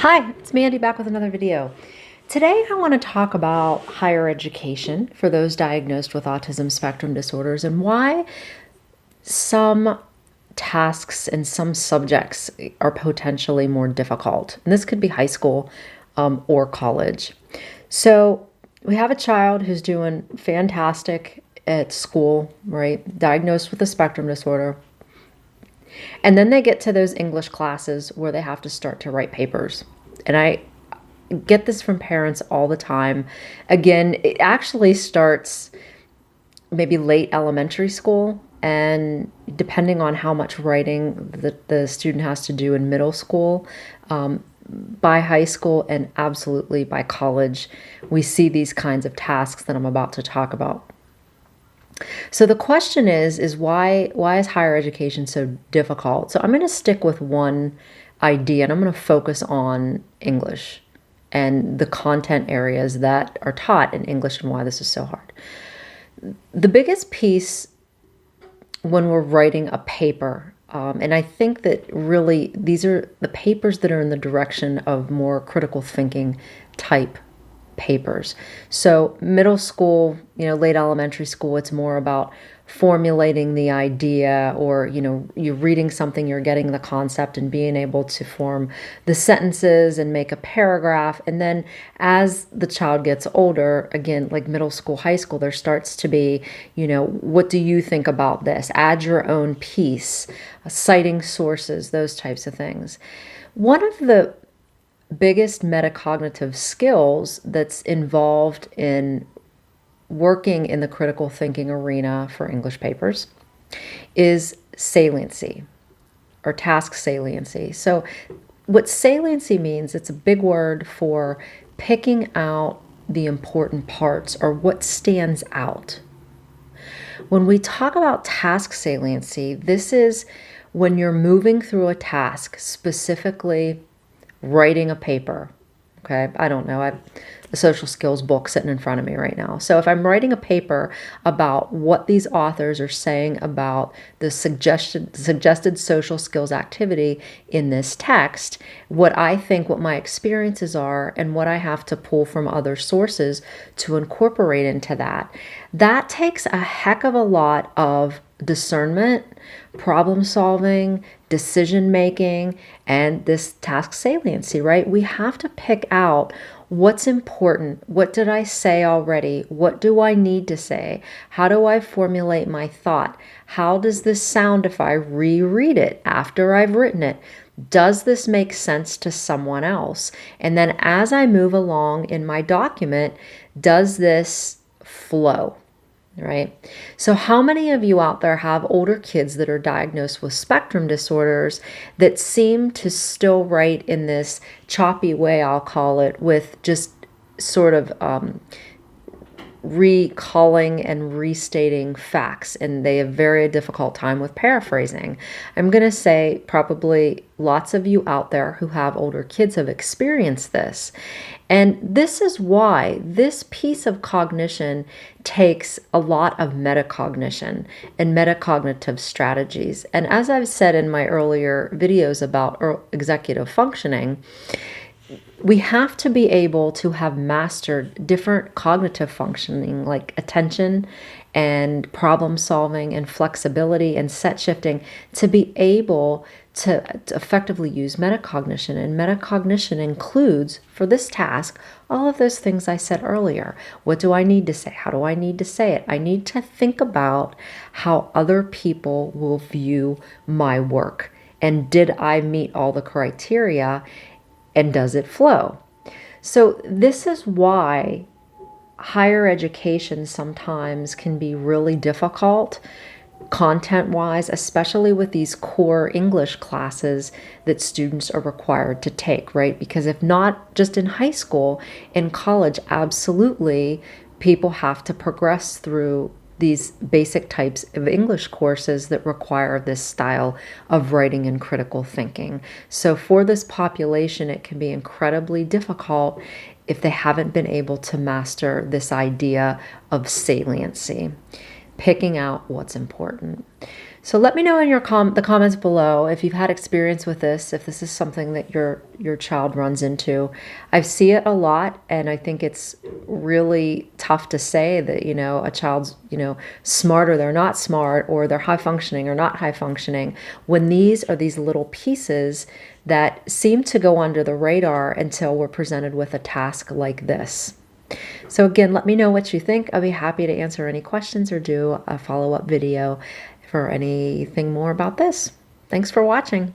Hi, it's Mandy back with another video. Today I want to talk about higher education for those diagnosed with autism spectrum disorders and why some tasks and some subjects are potentially more difficult. And this could be high school or college. So we have a child who's doing fantastic at school, right? Diagnosed with a spectrum disorder. And then they get to those English classes where they have to start to write papers. And I get this from parents all the time. Again, it actually starts maybe late elementary school, and depending on how much writing the student has to do in middle school, by high school, and absolutely by college, we see these kinds of tasks that I'm about to talk about. So the question is why is higher education so difficult? So I'm going to stick with one idea, and I'm going to focus on English and the content areas that are taught in English and why this is so hard. The biggest piece when we're writing a paper, and I think that really these are the papers that are in the direction of more critical thinking type papers. So middle school, late elementary school, it's more about formulating the idea, or, you're reading something, you're getting the concept and being able to form the sentences and make a paragraph. And then as the child gets older, again, like middle school, high school, there starts to be, what do you think about this? Add your own piece, citing sources, those types of things. One of the biggest metacognitive skills that's involved in working in the critical thinking arena for English papers is saliency, or task saliency. So what saliency means, it's a big word for picking out the important parts or what stands out. When we talk about task saliency, this is when you're moving through a task, specifically writing a paper. Okay, I don't know. I have a social skills book sitting in front of me right now. So if I'm writing a paper about what these authors are saying about the suggested social skills activity in this text, what I think, what my experiences are, and what I have to pull from other sources to incorporate into that, that takes a heck of a lot of discernment, problem solving, decision making, and this task saliency, right? We have to pick out what's important. What did I say already? What do I need to say? How do I formulate my thought? How does this sound if I reread it after I've written it? Does this make sense to someone else? And then as I move along in my document, does this flow? Right? So how many of you out there have older kids that are diagnosed with spectrum disorders that seem to still write in this choppy way, I'll call it, with just sort of recalling and restating facts, and they have very difficult time with paraphrasing? I'm going to say probably lots of you out there who have older kids have experienced this. And this is why this piece of cognition takes a lot of metacognition and metacognitive strategies. And as I've said in my earlier videos about executive functioning, we have to be able to have mastered different cognitive functioning like attention and problem solving and flexibility and set shifting to be able to effectively use metacognition. And metacognition includes, for this task, all of those things I said earlier. What do I need to say? How do I need to say it? I need to think about how other people will view my work. And did I meet all the criteria? And does it flow? So this is why higher education sometimes can be really difficult content-wise, especially with these core English classes that students are required to take, right? Because if not just in high school, in college, absolutely, people have to progress through these basic types of English courses that require this style of writing and critical thinking. So for this population, it can be incredibly difficult if they haven't been able to master this idea of saliency, picking out what's important. So let me know in the comments below if you've had experience with this, if this is something that your child runs into. I see it a lot, and I think it's really tough to say that, a child's, smart or they're not smart, or they're high functioning or not high functioning, when these are these little pieces that seem to go under the radar until we're presented with a task like this. So again, let me know what you think. I'll be happy to answer any questions or do a follow-up video for anything more about this. Thanks for watching.